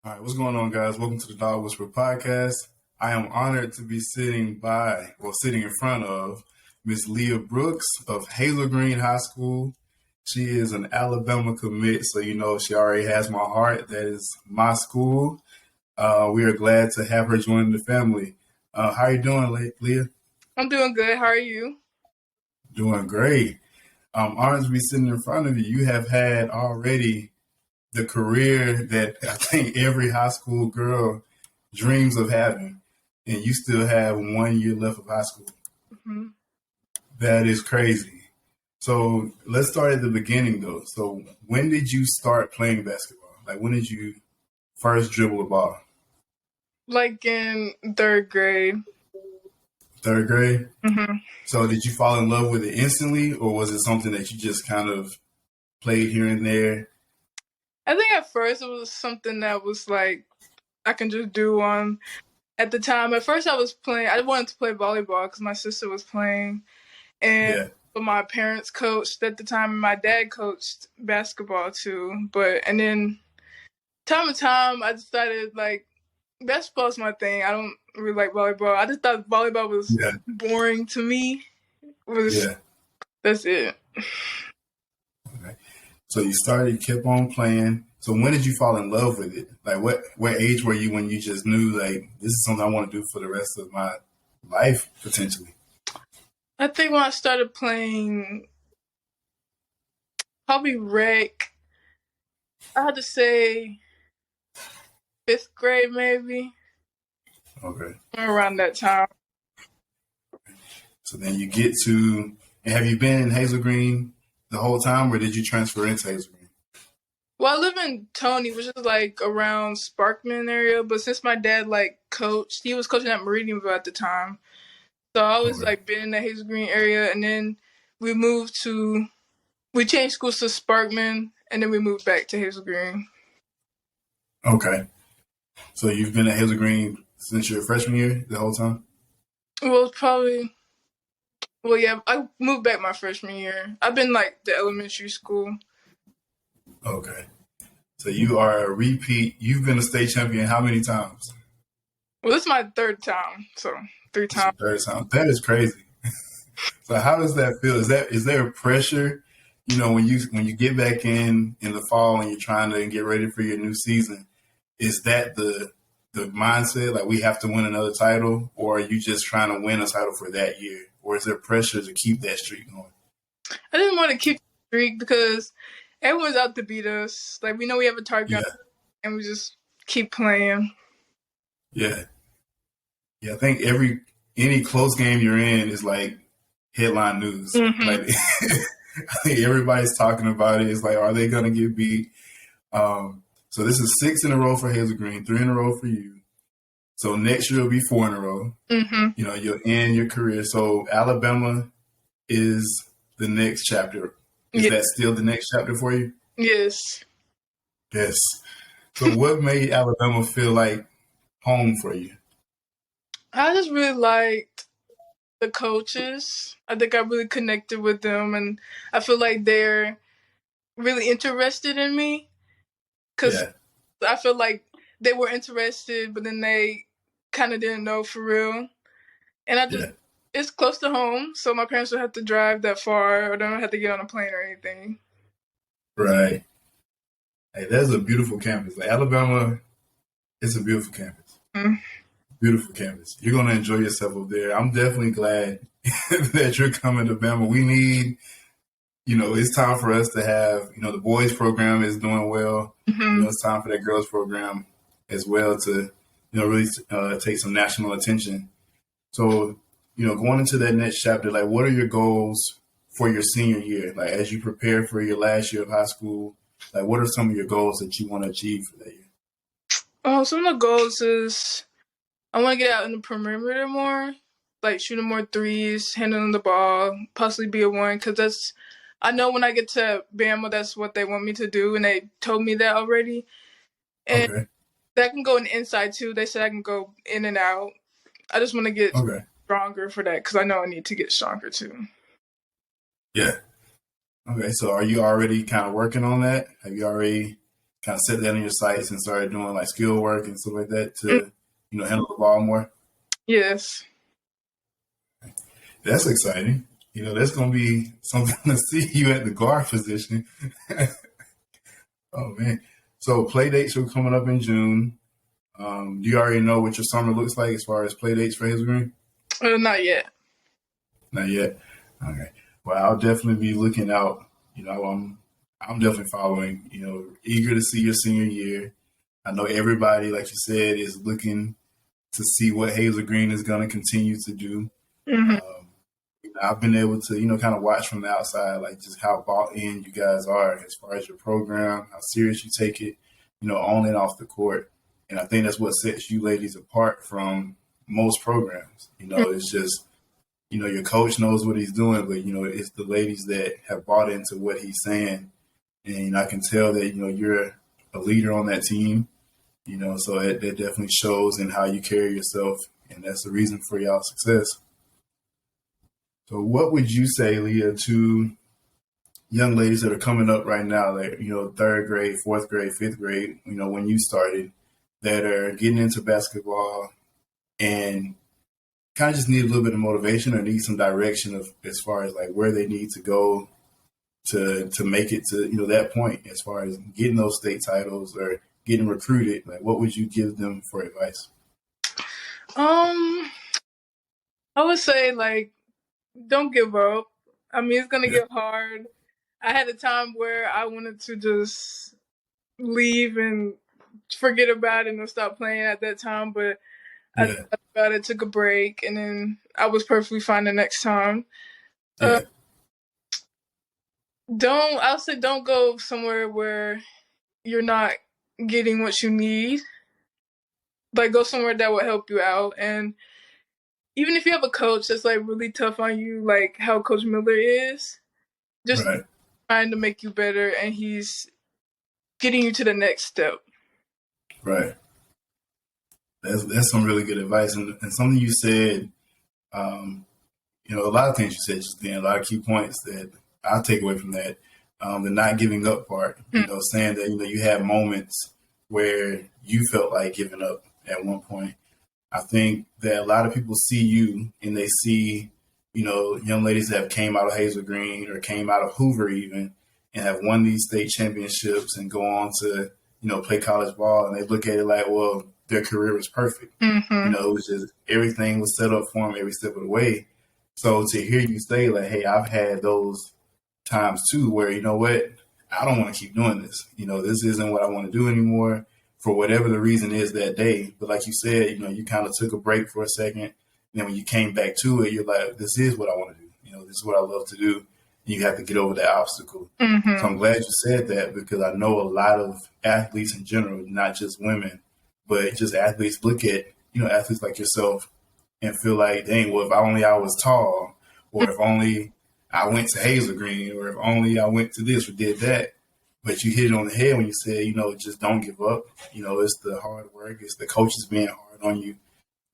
All right, what's going on, guys? Welcome to the Dog Whisperer podcast. I am honored to be sitting in front of Miss Leah Brooks of Hazel Green High School. She is an Alabama commit, so you know she already has my heart. That is my school. We are glad to have her join the family. How are you doing, Leah? I'm doing good. How are you? Doing great. I'm honored to be sitting in front of you. You have had already the career that I think every high school girl dreams of having, and you still have 1 year left of high school. Mm-hmm. That is crazy. So let's start at the beginning, though. So when did you start playing basketball? Like, when did you first dribble a ball? Like in third grade. Third grade? Mm-hmm. So did you fall in love with it instantly, or was it something that you just kind of played here and there? I think at first it was something that was like I can just do at the time. At first I wanted to play volleyball because my sister was playing, and but my parents coached at the time, and my dad coached basketball too. And then time to time I decided like basketball's my thing. I don't really like volleyball. I just thought volleyball was boring to me. That's it. Okay. So you kept on playing. So when did you fall in love with it? Like what age were you when you just knew like this is something I want to do for the rest of my life potentially? I think when I started playing probably rec, I had to say 5th grade maybe. Okay. Around that time. So then you get to, and have you been in Hazel Green the whole time, or did you transfer into Hazel Green? Well, I live in Tony, which is like around Sparkman area, but since my dad like coached, he was coaching at Meridianville at the time. So I always like been in the Hazel Green area, and then we changed schools to Sparkman, and then we moved back to Hazel Green. Okay. So you've been at Hazel Green since your freshman year, the whole time? Well, yeah, I moved back my freshman year. I've been like the elementary school. Okay. So you are a repeat. You've been a state champion how many times? Well, this is my third time, so 3 times. Third time. That is crazy. So how does that feel? Is there a pressure, you know, when you get back in the fall and you're trying to get ready for your new season? Is that the mindset, like we have to win another title, or are you just trying to win a title for that year? Or is there pressure to keep that streak going? I didn't want to keep the streak because everyone's out to beat us. Like, we know we have a target, and we just keep playing. Yeah. I think any close game you're in is like headline news. Mm-hmm. Like I think everybody's talking about it. It's like, are they going to get beat? So this is 6 in a row for Hazel Green, 3 in a row for you. So next year will be 4 in a row. Mm-hmm. You know, you'll end your career. So Alabama is the next chapter. Is that still the next chapter for you? Yes. Yes. So what made Alabama feel like home for you? I just really liked the coaches. I think I really connected with them, and I feel like they're really interested in me. Because I feel like they were interested, but then they kind of didn't know for real. And it's close to home, so my parents don't have to drive that far, or they don't have to get on a plane or anything. Right. Hey, that's a beautiful campus. Like, Alabama, it's a beautiful campus. Mm-hmm. Beautiful campus. You're going to enjoy yourself up there. I'm definitely glad that you're coming to Bama. We need, you know, it's time for us to have, you know, the boys program is doing well. Mm-hmm. You know, it's time for that girls program as well to, you know, really take some national attention. So, you know, going into that next chapter, like, what are your goals for your senior year? Like, as you prepare for your last year of high school, like, what are some of your goals that you want to achieve for that year? Some of the goals is I want to get out in the perimeter more, like shooting more threes, handling the ball, possibly be a 1, because I know when I get to Bama, that's what they want me to do, and they told me that already. And that can go in the inside, too. They said I can go in and out. I just want to get stronger for that, because I know I need to get stronger, too. Yeah. Okay, so are you already kind of working on that? Have you already kind of set that in your sights and started doing like skill work and stuff like that to, handle the ball more? Yes. That's exciting. That's going to be something to see you at the guard position. Oh, man. So play dates are coming up in June. Do you already know what your summer looks like as far as play dates for Hazel Green? Not yet. Not yet? Okay. Well, I'll definitely be looking out. I'm definitely following, eager to see your senior year. I know everybody, like you said, is looking to see what Hazel Green is going to continue to do. Mm-hmm. I've been able to, kind of watch from the outside, like just how bought in you guys are as far as your program, how serious you take it, on and off the court. And I think that's what sets you ladies apart from most programs. It's just, your coach knows what he's doing, but, it's the ladies that have bought into what he's saying. And I can tell that, you're a leader on that team, so that definitely shows in how you carry yourself. And that's the reason for y'all's success. So what would you say, Leah, to young ladies that are coming up right now, like, third grade, fourth grade, fifth grade, when you started, that are getting into basketball and kind of just need a little bit of motivation or need some direction of as far as like where they need to go to make it to, that point as far as getting those state titles or getting recruited? Like, what would you give them for advice? I would say, like, don't give up. I mean, it's going to get hard. I had a time where I wanted to just leave and forget about it and stop playing at that time, but I thought about it, took a break, and then I was perfectly fine the next time. I'll say don't go somewhere where you're not getting what you need. Like, go somewhere that will help you out. And even if you have a coach that's like really tough on you, like how Coach Miller is, just trying to make you better, and he's getting you to the next step. Right. That's some really good advice, and something you said. A lot of things you said just then, a lot of key points that I take away from that. The not giving up part. Saying that you had moments where you felt like giving up at one point. I think that a lot of people see you and they see, young ladies that have came out of Hazel Green or came out of Hoover even and have won these state championships and go on to, play college ball. And they look at it like, well, their career was perfect. Mm-hmm. It was just everything was set up for them every step of the way. So to hear you say like, hey, I've had those times too where, what, I don't want to keep doing this. This isn't what I want to do anymore for whatever the reason is that day. But like you said, you kind of took a break for a second. And then when you came back to it, you're like, this is what I want to do. This is what I love to do. And you have to get over that obstacle. Mm-hmm. So I'm glad you said that because I know a lot of athletes in general, not just women, but just athletes look at, athletes like yourself and feel like, dang, well, if only I was tall, or if only I went to Hazel Green, or if only I went to this or did that. But you hit it on the head when you said, just don't give up. It's the hard work. It's the coaches being hard on you.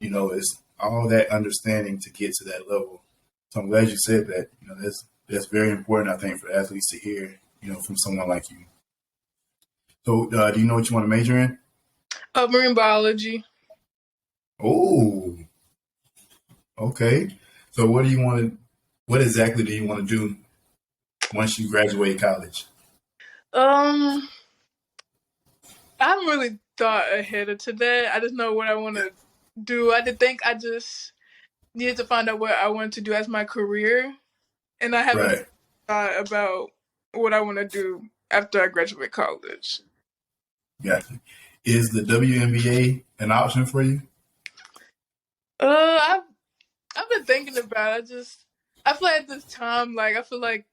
It's all that understanding to get to that level. So I'm glad you said that. That's very important, I think, for athletes to hear, from someone like you. So do you know what you want to major in? Marine biology. Oh, okay. So what exactly do you want to do once you graduate college? I haven't really thought ahead of to that. I just know what I want to do. I just needed to find out what I wanted to do as my career. And I haven't thought about what I want to do after I graduate college. Gotcha. Is the WNBA an option for you? I've been thinking about it. I feel like at this time, like, I feel like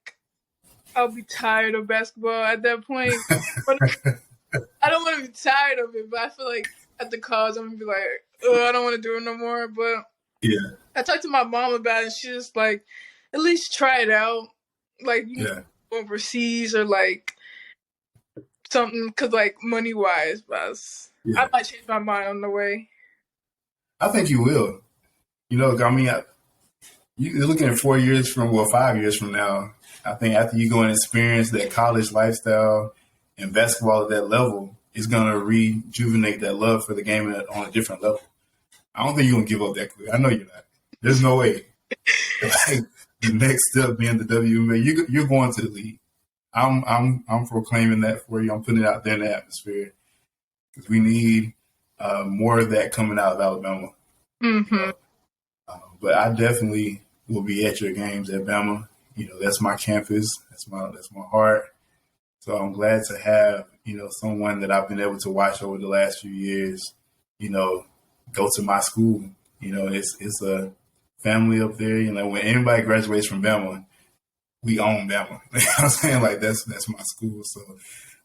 I'll be tired of basketball at that point. I don't want to be tired of it, but I feel like at the college, I'm going to be like, oh, I don't want to do it no more. But I talked to my mom about it, and she's just like, at least try it out. Like, you know, overseas or, like, something, because, like, money-wise, but I might change my mind on the way. I think you will. I mean, you're looking at 5 years from now. I think after you go and experience that college lifestyle And basketball at that level is going to rejuvenate that love for the game on a different level. I don't think you're going to give up that quick. I know you're not. There's no way. Like, the next step being the WNBA, you're going to the league. I'm proclaiming that for you. I'm putting it out there in the atmosphere because we need more of that coming out of Alabama. Mm-hmm. You know? But I definitely will be at your games at Bama. That's my campus. That's my heart. So I'm glad to have someone that I've been able to watch over the last few years. Go to my school. It's a family up there. When anybody graduates from Bama, we own Bama. You know what I'm saying? Like that's my school. So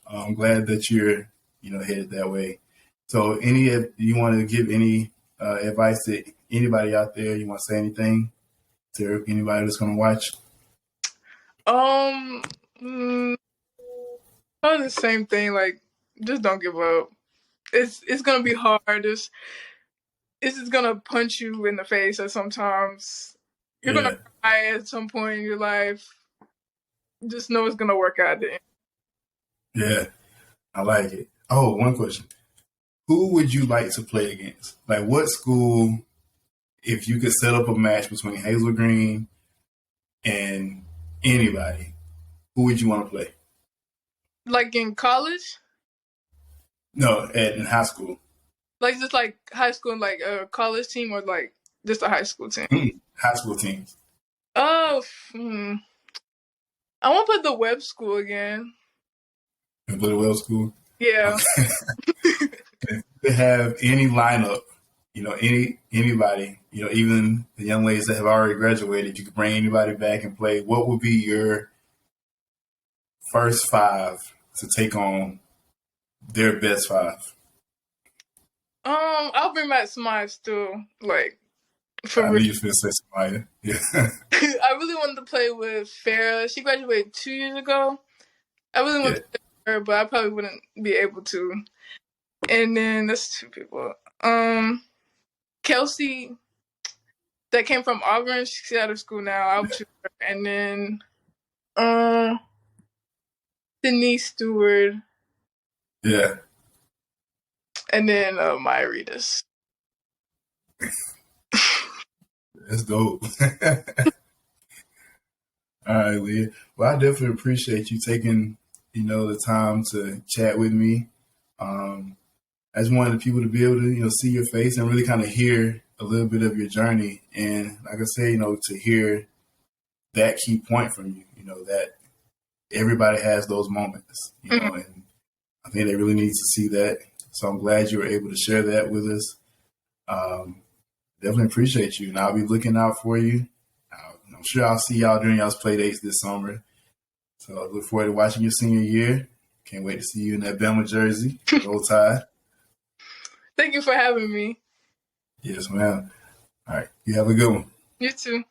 I'm glad that you're headed that way. So you want to give any advice to anybody out there? You want to say anything to anybody that's going to watch? Probably the same thing. Like, just don't give up. It's gonna be hard. It's just gonna punch you in the face at sometimes. You're gonna cry at some point in your life. Just know it's gonna work out then. Yeah, I like it. Oh, one question. Who would you like to play against? Like, what school, if you could set up a match between Hazel Green and anybody, who would you want to play? Like in college? No, in high school. Like just like high school and like a college team or like just a high school team? High school teams. Oh, I want to play the Webb School again. You play the Webb School? Yeah. Okay. If you could have any lineup, anybody, even the young ladies that have already graduated, you could bring anybody back and play. What would be your first five to take on their best five? I'll bring back Smythe still. Like, for real. I knew you were say Smythe. Yeah. I really wanted to play with Farrah. She graduated 2 years ago. I really wanted to play with her, but I probably wouldn't be able to. And then that's two people. Kelsey, that came from Auburn. She's out of school now. I'll choose her. And then Denise Stewart. Yeah. And then Maya Ritas. That's dope. All right, Leah. Well, I definitely appreciate you taking, the time to chat with me. I just wanted people to be able to, see your face and really kind of hear a little bit of your journey. And like I said, to hear that key point from you, that everybody has those moments, and I think they really need to see that. So I'm glad you were able to share that with us. Definitely appreciate you. And I'll be looking out for you. I'm sure I'll see y'all during y'all's play dates this summer. So I look forward to watching your senior year. Can't wait to see you in that Bama jersey. Roll Tide. Thank you for having me. Yes, ma'am. All right. You have a good one. You too.